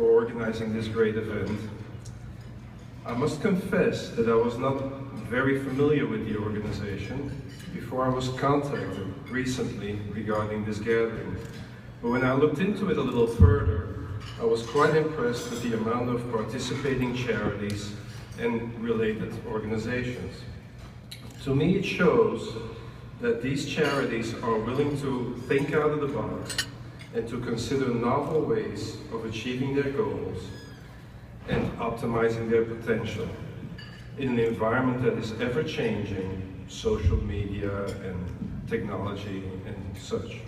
for organizing this great event. I must confess that I was not very familiar with the organization before I was contacted recently regarding this gathering. But when I looked into it a little further, I was quite impressed with the amount of participating charities and related organizations. To me, it shows that these charities are willing to think out of the box and to consider novel ways of achieving their goals and optimizing their potential in an environment that is ever-changing, social media and technology and such.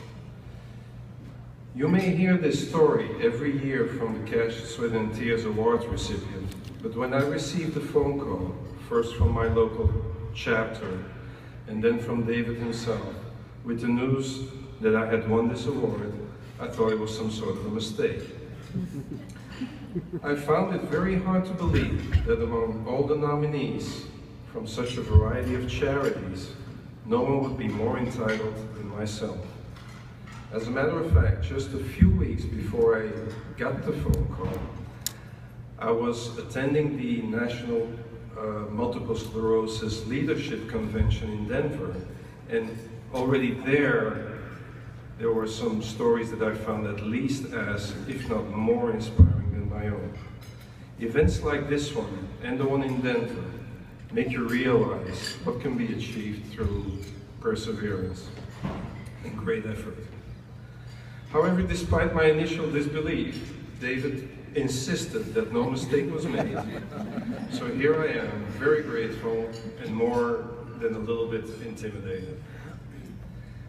You may hear this story every year from the Cash, Sweat and Tears Awards recipient, but when I received a phone call, first from my local chapter and then from David himself, with the news that I had won this award, I thought it was some sort of a mistake. I found it very hard to believe that among all the nominees from such a variety of charities, no one would be more entitled than myself. As a matter of fact, just a few weeks before I got the phone call, I was attending the National Multiple Sclerosis Leadership Convention in Denver, and already there were some stories that I found at least as, if not more inspiring than my own. Events like this one, and the one in Denver, make you realize what can be achieved through perseverance and great effort. However, despite my initial disbelief, David insisted that no mistake was made. So here I am, very grateful and more than a little bit intimidated.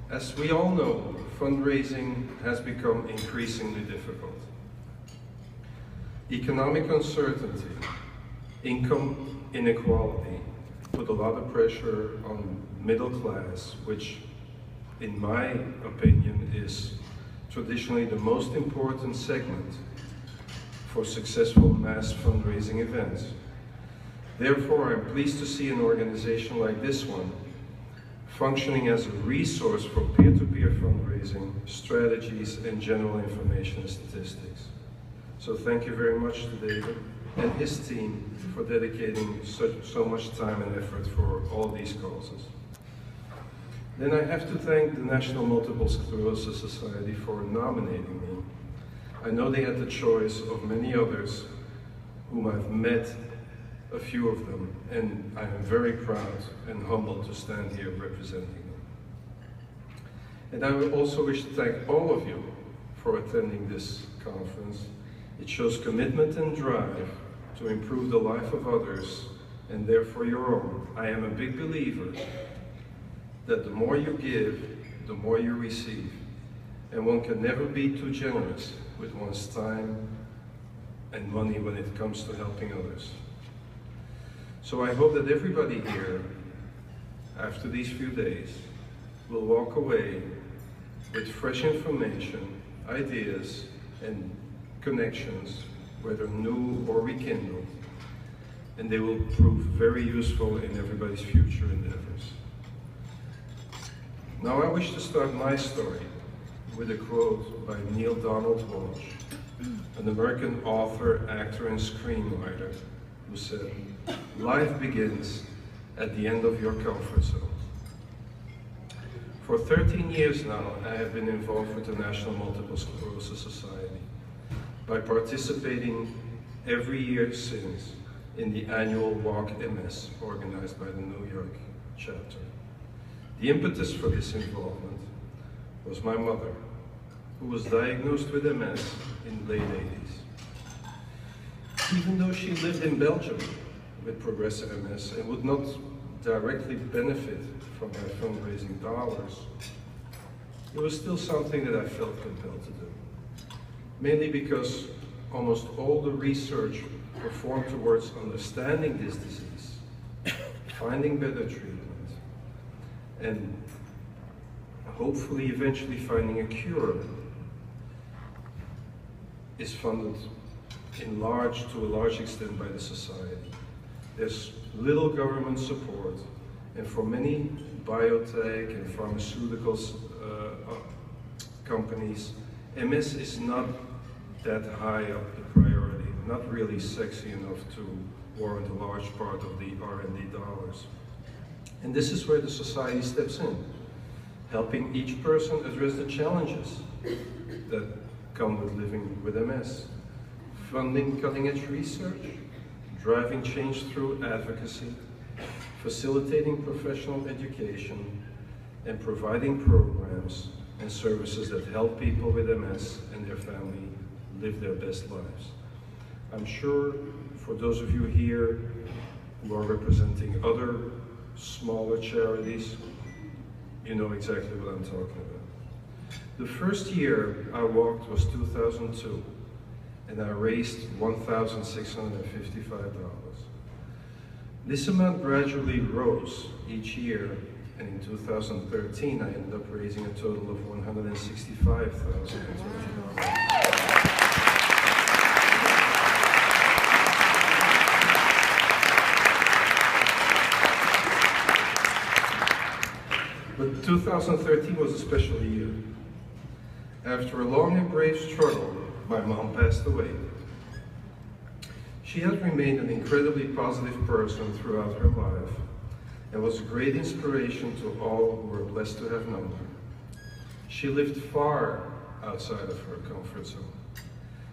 As we all know, fundraising has become increasingly difficult. Economic uncertainty, income inequality put a lot of pressure on middle class, which in my opinion is traditionally the most important segment for successful mass fundraising events. Therefore, I'm pleased to see an organization like this one functioning as a resource for peer-to-peer fundraising, strategies, and general information and statistics. So thank you very much to David and his team for dedicating so much time and effort for all these causes. Then I have to thank the National Multiple Sclerosis Society for nominating me. I know they had the choice of many others whom I've met, a few of them, and I am very proud and humbled to stand here representing them. And I would also wish to thank all of you for attending this conference. It shows commitment and drive to improve the life of others and therefore your own. I am a big believer that the more you give, the more you receive. And one can never be too generous with one's time and money when it comes to helping others. So I hope that everybody here, after these few days, will walk away with fresh information, ideas, and connections, whether new or rekindled, and they will prove very useful in everybody's future endeavors. Now I wish to start my story with a quote by Neil Donald Walsh, an American author, actor, and screenwriter, who said, "Life begins at the end of your comfort zone." For 13 years now, I have been involved with the National Multiple Sclerosis Society by participating every year since in the annual Walk MS organized by the New York chapter. The impetus for this involvement was my mother, who was diagnosed with MS in the late 80s. Even though she lived in Belgium with progressive MS and would not directly benefit from my fundraising dollars, it was still something that I felt compelled to do. Mainly because almost all the research performed towards understanding this disease, finding better treatment, and hopefully eventually finding a cure is funded to a large extent by the society. There's little government support, and for many biotech and pharmaceuticals companies, MS is not that high up the priority not really sexy enough to warrant a large part of the R&D dollars. And this is where the society steps in, helping each person address the challenges that come with living with MS. Funding cutting-edge research, driving change through advocacy, facilitating professional education, and providing programs and services that help people with MS and their family live their best lives. I'm sure for those of you here who are representing other smaller charities, you know exactly what I'm talking about. The first year I walked was 2002, and I raised $1,655. This amount gradually rose each year, and in 2013 I ended up raising a total of $165,020. But 2013 was a special year. After a long and brave struggle, my mom passed away. She has remained an incredibly positive person throughout her life and was a great inspiration to all who were blessed to have known her. She lived far outside of her comfort zone,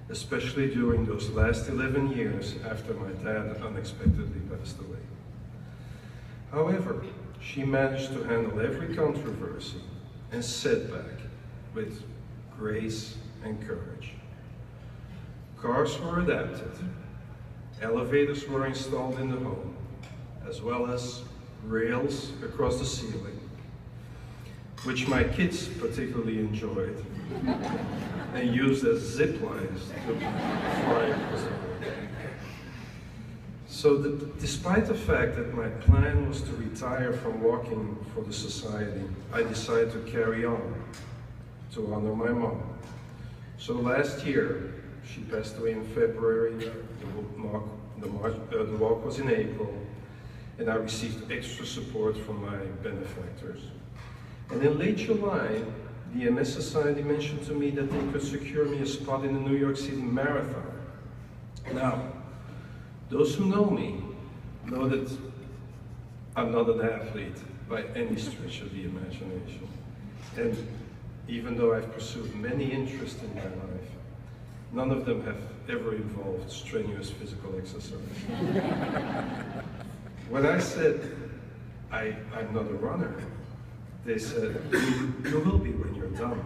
especially during those last 11 years after my dad unexpectedly passed away. However, she managed to handle every controversy and setback with grace and courage. Cars were adapted, elevators were installed in the home, as well as rails across the ceiling, which my kids particularly enjoyed and used as zip lines to fly across the home. So despite the fact that my plan was to retire from walking for the society, I decided to carry on to honor my mom. So last year, she passed away in February, the walk was in April, and I received extra support from my benefactors. And in late July, the MS Society mentioned to me that they could secure me a spot in the New York City Marathon. Now, those who know me know that I'm not an athlete by any stretch of the imagination. And even though I've pursued many interests in my life, none of them have ever involved strenuous physical exercise. When I said I'm not a runner, they said, you will be when you're done.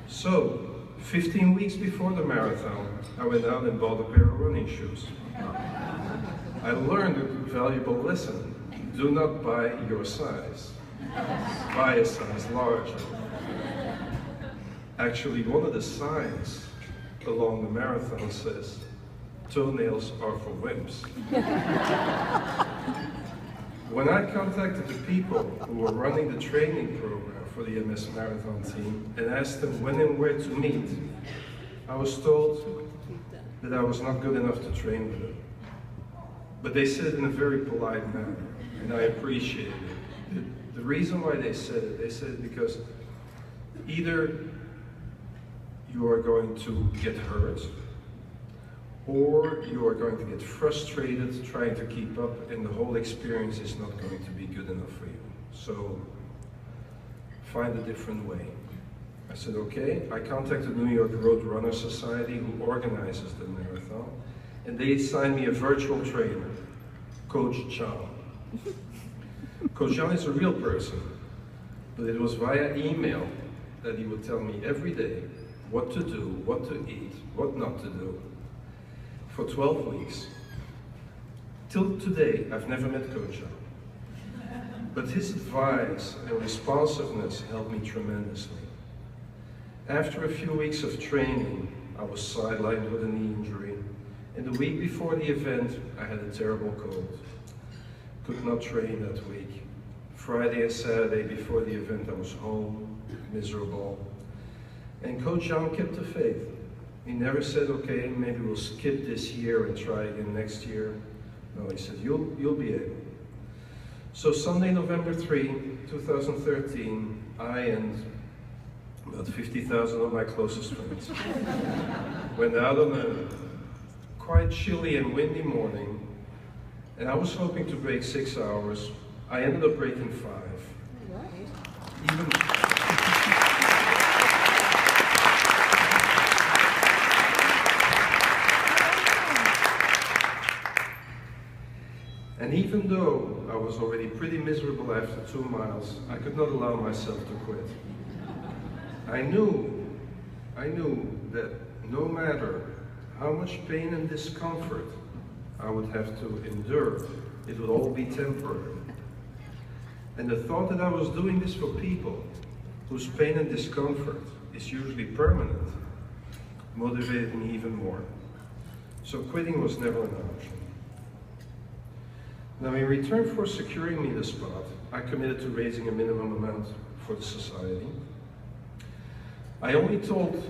So, 15 weeks before the marathon, I went out and bought a pair of running shoes. I learned a valuable lesson. Do not buy your size. Buy a size larger. Actually, one of the signs along the marathon says, toenails are for wimps. When I contacted the people who were running the training program for the MS Marathon team and asked them when and where to meet, I was told that I was not good enough to train with them. But they said it in a very polite manner, and I appreciated it. The reason why they said it because either you are going to get hurt, or you are going to get frustrated trying to keep up, and the whole experience is not going to be good enough for you. So, find a different way. I said, okay. I contacted the New York Road Runner Society, who organizes the marathon, and they assigned me a virtual trainer, Coach John. Coach John is a real person, but it was via email that he would tell me every day what to do, what to eat, what not to do, for 12 weeks. Till today, I've never met Coach John. But his advice and responsiveness helped me tremendously. After a few weeks of training, I was sidelined with a knee injury, and the week before the event, I had a terrible cold. Could not train that week. Friday and Saturday before the event, I was home, miserable. And Coach John kept the faith. He never said, okay, maybe we'll skip this year and try again next year. No, he said, you'll be able. So Sunday, November 3, 2013, I and about 50,000 of my closest friends went out on a quite chilly and windy morning, and I was hoping to break 6 hours. I ended up breaking 5. And even though I was already pretty miserable after 2 miles, I could not allow myself to quit. I knew that no matter how much pain and discomfort I would have to endure, it would all be temporary. And the thought that I was doing this for people whose pain and discomfort is usually permanent motivated me even more. So quitting was never an option. Now, in return for securing me the spot, I committed to raising a minimum amount for the society. I only told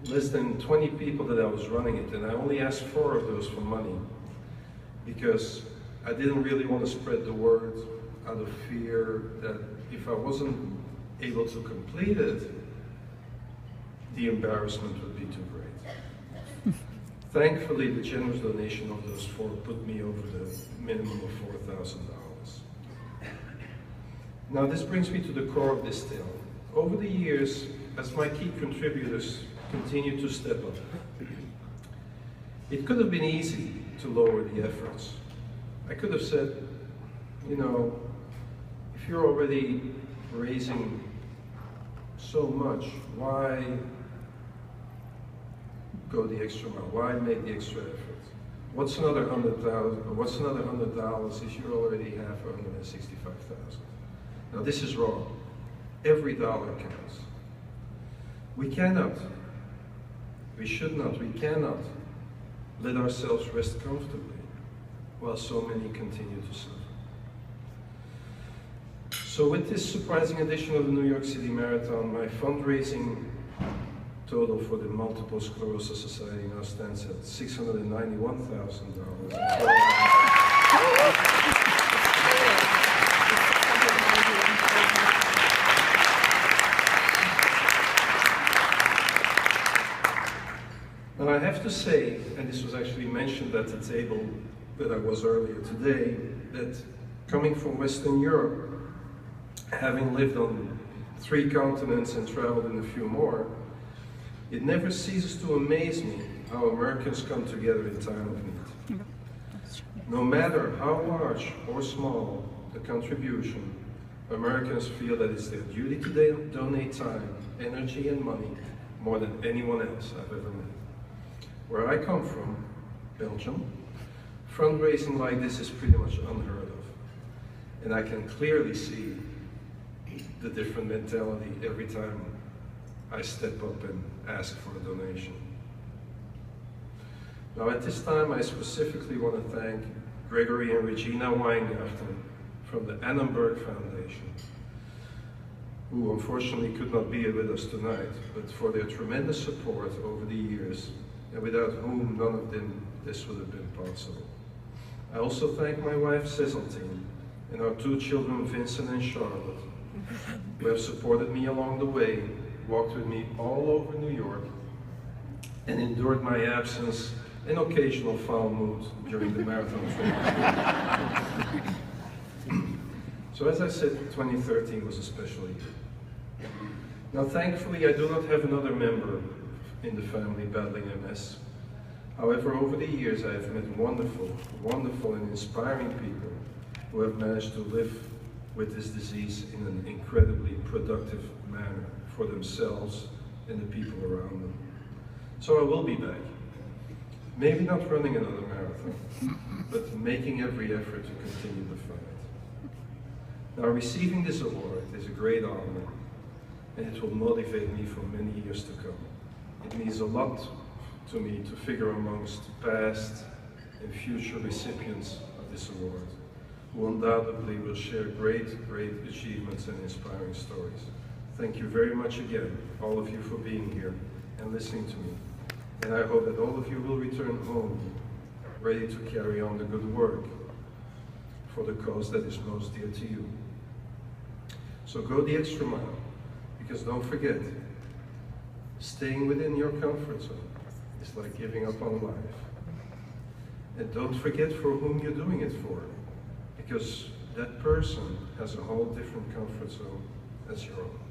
less than 20 people that I was running it, and I only asked 4 of those for money because I didn't really want to spread the word out of fear that if I wasn't able to complete it, the embarrassment would be too great. Thankfully, the generous donation of those 4 put me over the minimum of $4,000. Now, this brings me to the core of this tale. Over the years, as my key contributors continued to step up, it could have been easy to lower the efforts. I could have said, you know, if you're already raising so much, why go the extra mile? Why make the extra effort? What's another $100,000? What's another $100 if you already have $165,000? Now this is wrong. Every dollar counts. We cannot, we should not, we cannot let ourselves rest comfortably while so many continue to suffer. So with this surprising edition of the New York City Marathon, my fundraising total for the Multiple Sclerosis Society now stands at $691,000. Now I have to say, and this was actually mentioned at the table that I was earlier today, that coming from Western Europe, having lived on 3 continents and traveled in a few more, it never ceases to amaze me how Americans come together in time of need. No matter how large or small the contribution, Americans feel that it's their duty to donate time, energy, and money more than anyone else I've ever met. Where I come from, Belgium, fundraising like this is pretty much unheard of. And I can clearly see the different mentality every time I step up and ask for a donation. Now at this time, I specifically want to thank Gregory and Regina Weingarten from the Annenberg Foundation, who unfortunately could not be with us tonight, but for their tremendous support over the years, and without whom none of this would have been possible. I also thank my wife Cécile and our 2 children, Vincent and Charlotte, who have supported me along the way, walked with me all over New York, and endured my absence and occasional foul mood during the marathon training. So as I said, 2013 was a special year. Now thankfully, I do not have another member in the family battling MS. However, over the years, I have met wonderful, wonderful and inspiring people who have managed to live with this disease in an incredibly productive manner for themselves and the people around them. So I will be back. Maybe not running another marathon, but making every effort to continue the fight. Now, receiving this award is a great honor, and it will motivate me for many years to come. It means a lot to me to figure amongst past and future recipients of this award, who undoubtedly will share great, great achievements and inspiring stories. Thank you very much again, all of you, for being here and listening to me. And I hope that all of you will return home ready to carry on the good work for the cause that is most dear to you. So go the extra mile, because don't forget, staying within your comfort zone It's like giving up on life. And don't forget for whom you're doing it for, because that person has a whole different comfort zone as your own.